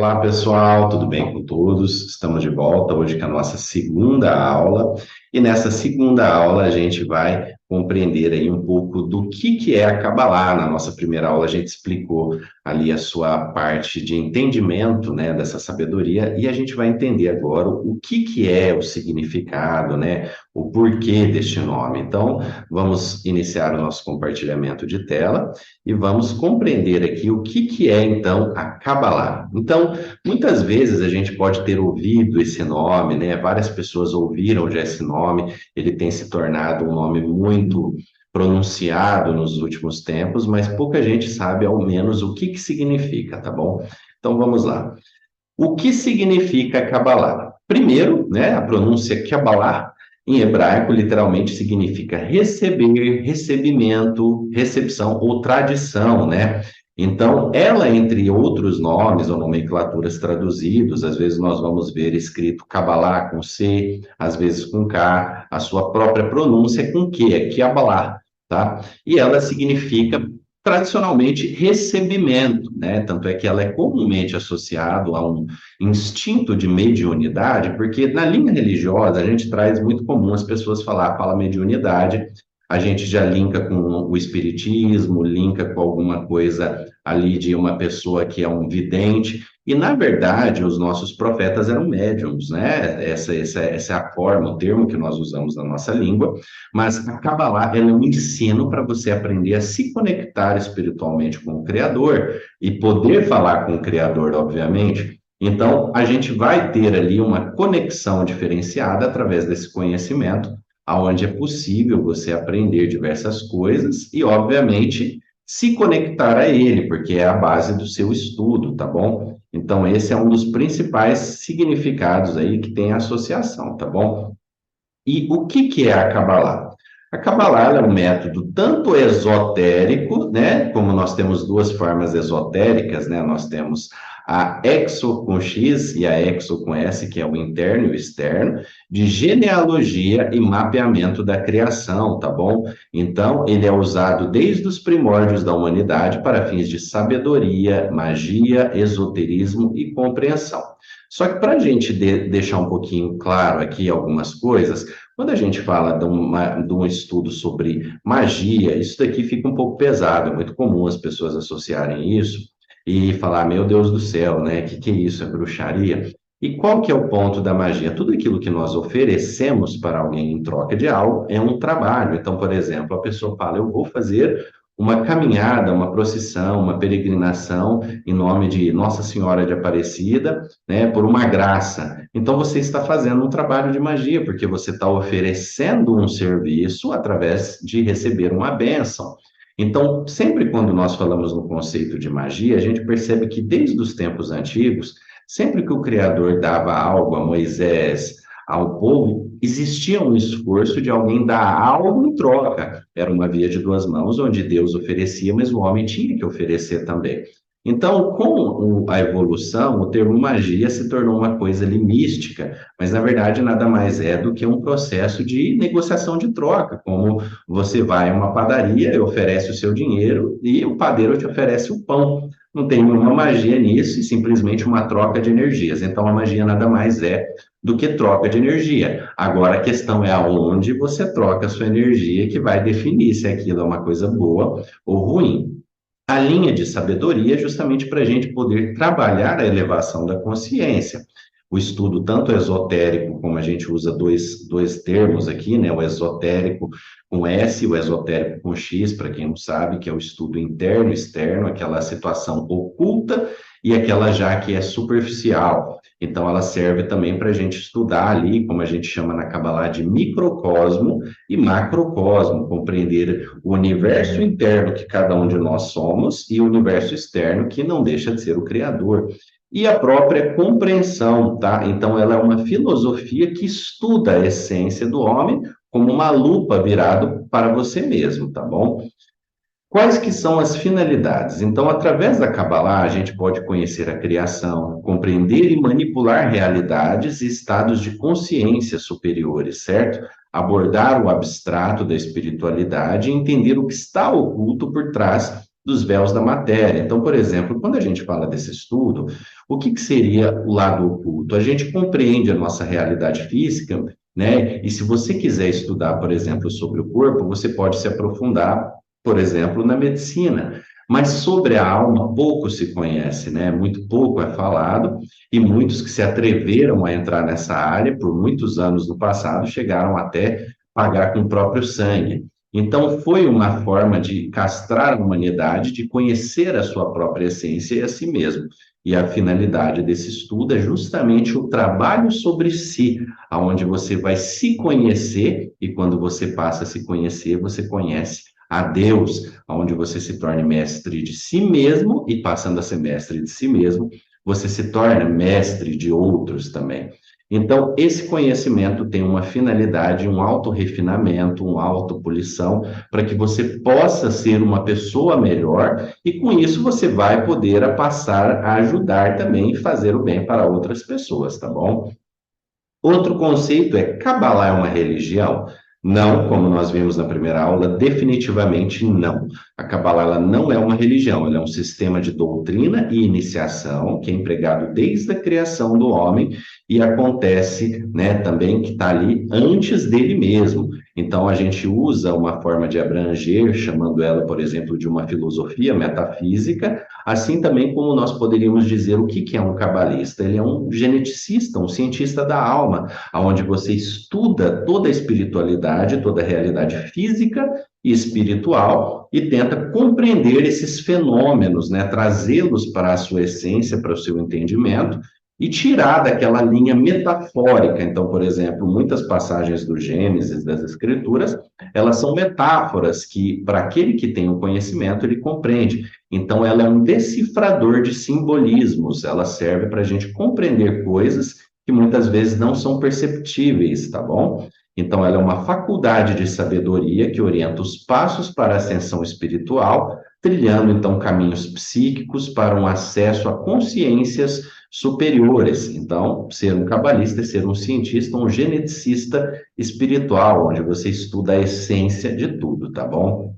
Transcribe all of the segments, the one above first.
Olá, pessoal, tudo bem com todos? Estamos de volta hoje com a nossa segunda aula. E nessa segunda aula a gente vai compreender aí um pouco do que é a Cabalá. Na nossa primeira aula a gente explicou ali a sua parte de entendimento, né, dessa sabedoria, e a gente vai entender agora o que é o significado, né, o porquê deste nome. Então, vamos iniciar o nosso compartilhamento de tela e vamos compreender aqui o que é, então, a Cabalá. Então, muitas vezes a gente pode ter ouvido esse nome, né? Várias pessoas ouviram já esse nome, ele tem se tornado um nome muito pronunciado nos últimos tempos, mas pouca gente sabe ao menos o que significa, tá bom? Então vamos lá. O que significa Kabbalah? Primeiro, né, a pronúncia Kabbalah, em hebraico, literalmente significa receber, recebimento, recepção ou tradição, né? Então, ela, entre outros nomes ou nomenclaturas traduzidos, às vezes nós vamos ver escrito Kabbalah com C, às vezes com K, a sua própria pronúncia é com Q, é Kabbalah, tá? E ela significa tradicionalmente recebimento, né? Tanto é que ela é comumente associada a um instinto de mediunidade, porque na linha religiosa a gente traz muito comum as pessoas fala mediunidade, a gente já linka com o espiritismo, linka com alguma coisa ali de uma pessoa que é um vidente, e na verdade os nossos profetas eram médiums, né? Essa é a forma, o termo que nós usamos na nossa língua, mas a Kabbalah ela é um ensino para você aprender a se conectar espiritualmente com o Criador e poder falar com o Criador, obviamente. Então, a gente vai ter ali uma conexão diferenciada através desse conhecimento, aonde é possível você aprender diversas coisas e, obviamente, se conectar a ele, porque é a base do seu estudo, tá bom? Então, esse é um dos principais significados aí que tem a associação, tá bom? E o que é a Kabbalah? A Kabbalah é um método tanto esotérico, né, como nós temos duas formas esotéricas, né, nós temos a exo com X e a exo com S, que é o interno e o externo, de genealogia e mapeamento da criação, tá bom? Então, ele é usado desde os primórdios da humanidade para fins de sabedoria, magia, esoterismo e compreensão. Só que para a gente deixar um pouquinho claro aqui algumas coisas, quando a gente fala de um estudo sobre magia, isso daqui fica um pouco pesado, é muito comum as pessoas associarem isso e falar, meu Deus do céu, né? Que é isso? É bruxaria? E qual que é o ponto da magia? Tudo aquilo que nós oferecemos para alguém em troca de algo é um trabalho. Então, por exemplo, a pessoa fala, eu vou fazer uma caminhada, uma procissão, uma peregrinação em nome de Nossa Senhora de Aparecida, né, por uma graça. Então você está fazendo um trabalho de magia, porque você está oferecendo um serviço através de receber uma bênção. Então, sempre quando nós falamos no conceito de magia, a gente percebe que desde os tempos antigos, sempre que o Criador dava algo a Moisés, ao povo, existia um esforço de alguém dar algo em troca. Era uma via de duas mãos, onde Deus oferecia, mas o homem tinha que oferecer também. Então, com a evolução, o termo magia se tornou uma coisa ali mística, mas na verdade nada mais é do que um processo de negociação de troca, como você vai a uma padaria e oferece o seu dinheiro e o padeiro te oferece o pão. Não tem nenhuma magia nisso, e simplesmente uma troca de energias. Então, a magia nada mais é do que troca de energia. Agora, a questão é aonde você troca a sua energia que vai definir se aquilo é uma coisa boa ou ruim. A linha de sabedoria é justamente para a gente poder trabalhar a elevação da consciência. O estudo tanto esotérico, como a gente usa dois termos aqui, né? O esotérico com S e o esotérico com X, para quem não sabe, que é o estudo interno e externo, aquela situação oculta e aquela já que é superficial. Então, ela serve também para a gente estudar ali, como a gente chama na Kabbalah, de microcosmo e macrocosmo, compreender o universo interno que cada um de nós somos e o universo externo que não deixa de ser o Criador. E a própria compreensão, tá? Então, ela é uma filosofia que estuda a essência do homem como uma lupa virado para você mesmo, tá bom? Quais que são as finalidades? Então, através da Kabbalah, a gente pode conhecer a criação, compreender e manipular realidades e estados de consciência superiores, certo? Abordar o abstrato da espiritualidade e entender o que está oculto por trás dos véus da matéria. Então, por exemplo, quando a gente fala desse estudo, o que seria o lado oculto? A gente compreende a nossa realidade física, né? E se você quiser estudar, por exemplo, sobre o corpo, você pode se aprofundar, por exemplo, na medicina. Mas sobre a alma pouco se conhece, né? Muito pouco é falado, e muitos que se atreveram a entrar nessa área por muitos anos no passado chegaram até pagar com o próprio sangue. Então, foi uma forma de castrar a humanidade, de conhecer a sua própria essência e a si mesmo. E a finalidade desse estudo é justamente o trabalho sobre si, aonde você vai se conhecer, e quando você passa a se conhecer, você conhece a Deus, onde você se torne mestre de si mesmo, e passando a ser mestre de si mesmo, você se torna mestre de outros também. Então, esse conhecimento tem uma finalidade, um autorrefinamento, uma autopolição, para que você possa ser uma pessoa melhor, e com isso você vai poder passar a ajudar também e fazer o bem para outras pessoas, tá bom? Outro conceito é: Kabbalah é uma religião? Não, como nós vimos na primeira aula, definitivamente não. A Kabbalah ela não é uma religião, ela é um sistema de doutrina e iniciação que é empregado desde a criação do homem e acontece, né, também que está ali antes dele mesmo. Então a gente usa uma forma de abranger, chamando ela, por exemplo, de uma filosofia metafísica, assim também como nós poderíamos dizer o que é um cabalista. Ele é um geneticista, um cientista da alma, onde você estuda toda a espiritualidade, toda a realidade física e espiritual e tenta compreender esses fenômenos, né? Trazê-los para a sua essência, para o seu entendimento e tirar daquela linha metafórica. Então, por exemplo, muitas passagens do Gênesis, das Escrituras, elas são metáforas que, para aquele que tem o conhecimento, ele compreende. Então, ela é um decifrador de simbolismos, ela serve para a gente compreender coisas que muitas vezes não são perceptíveis, tá bom? Então, ela é uma faculdade de sabedoria que orienta os passos para a ascensão espiritual, trilhando, então, caminhos psíquicos para um acesso a consciências superiores. Então, ser um cabalista é ser um cientista, um geneticista espiritual, onde você estuda a essência de tudo, tá bom?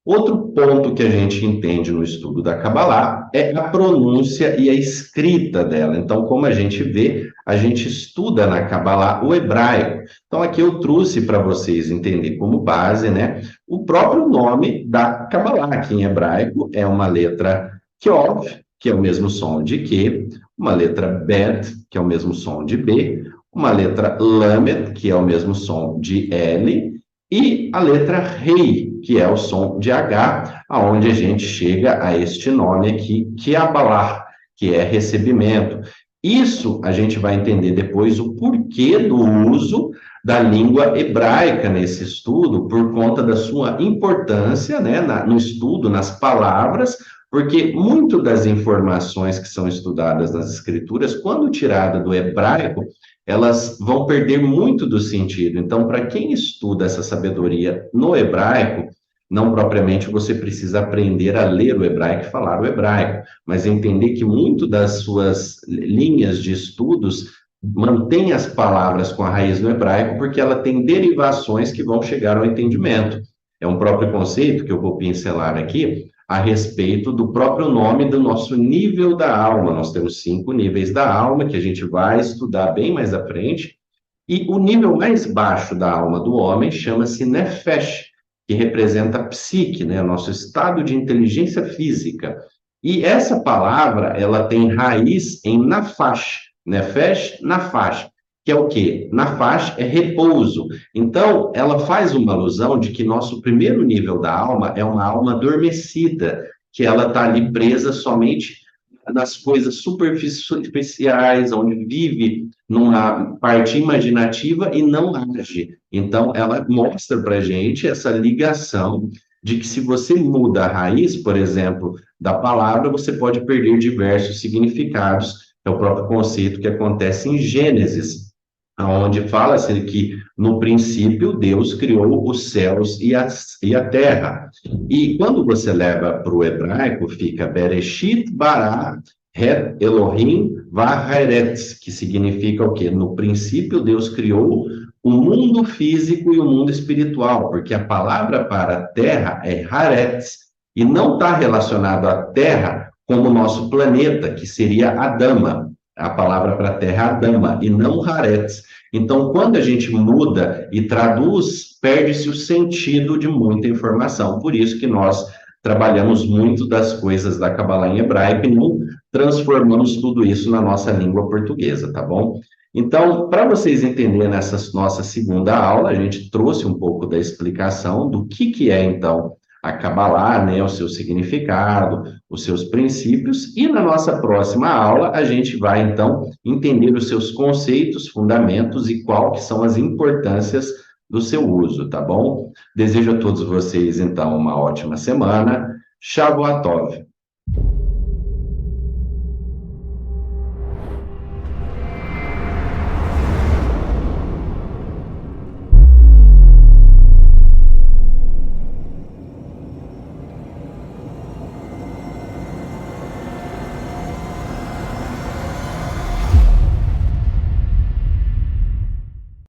Outro ponto que a gente entende no estudo da Kabbalah é a pronúncia e a escrita dela. Então, como a gente vê, a gente estuda na Kabbalah o hebraico. Então, aqui eu trouxe para vocês entender como base, né, o próprio nome da Kabbalah, que em hebraico é uma letra Kyof, que é o mesmo som de Q, uma letra Bet, que é o mesmo som de B, uma letra Lamed, que é o mesmo som de L, e a letra Rei, que é o som de H, aonde a gente chega a este nome aqui, que é abalar, que é recebimento. Isso a gente vai entender depois o porquê do uso da língua hebraica nesse estudo, por conta da sua importância, né, no estudo, nas palavras, porque muito das informações que são estudadas nas escrituras, quando tirada do hebraico, elas vão perder muito do sentido. Então, para quem estuda essa sabedoria no hebraico, não propriamente você precisa aprender a ler o hebraico e falar o hebraico, mas entender que muito das suas linhas de estudos mantém as palavras com a raiz no hebraico, porque ela tem derivações que vão chegar ao entendimento. É um próprio conceito que eu vou pincelar aqui a respeito do próprio nome do nosso nível da alma. Nós temos 5 níveis da alma que a gente vai estudar bem mais à frente, e o nível mais baixo da alma do homem chama-se Nefesh, que representa a psique, né, o nosso estado de inteligência física. E essa palavra, ela tem raiz em Nafash, Nefesh, Nafash, que é o quê? Nafash é repouso. Então, ela faz uma alusão de que nosso primeiro nível da alma é uma alma adormecida, que ela está ali presa somente nas coisas superficiais, onde vive numa parte imaginativa e não age. Então, ela mostra para a gente essa ligação de que se você muda a raiz, por exemplo, da palavra, você pode perder diversos significados. É o próprio conceito que acontece em Gênesis, onde fala-se que, no princípio, Deus criou os céus e a terra. E quando você leva para o hebraico, fica Bereshit bara het Elohim vaharetz, que significa o quê? No princípio, Deus criou o mundo físico e o mundo espiritual, porque a palavra para terra é haretz, e não está relacionado à Terra como o nosso planeta, que seria Adama, a palavra para Terra é Adama, e não Haaretz. Então, quando a gente muda e traduz, perde-se o sentido de muita informação. Por isso que nós trabalhamos muito das coisas da Kabbalah em hebraico e não transformamos tudo isso na nossa língua portuguesa, tá bom? Então, para vocês entenderem nessa nossa segunda aula, a gente trouxe um pouco da explicação do que é, então, a Kabbalah, né, o seu significado, os seus princípios, e na nossa próxima aula a gente vai, então, entender os seus conceitos, fundamentos e qual que são as importâncias do seu uso, tá bom? Desejo a todos vocês, então, uma ótima semana. Shavuot Tov.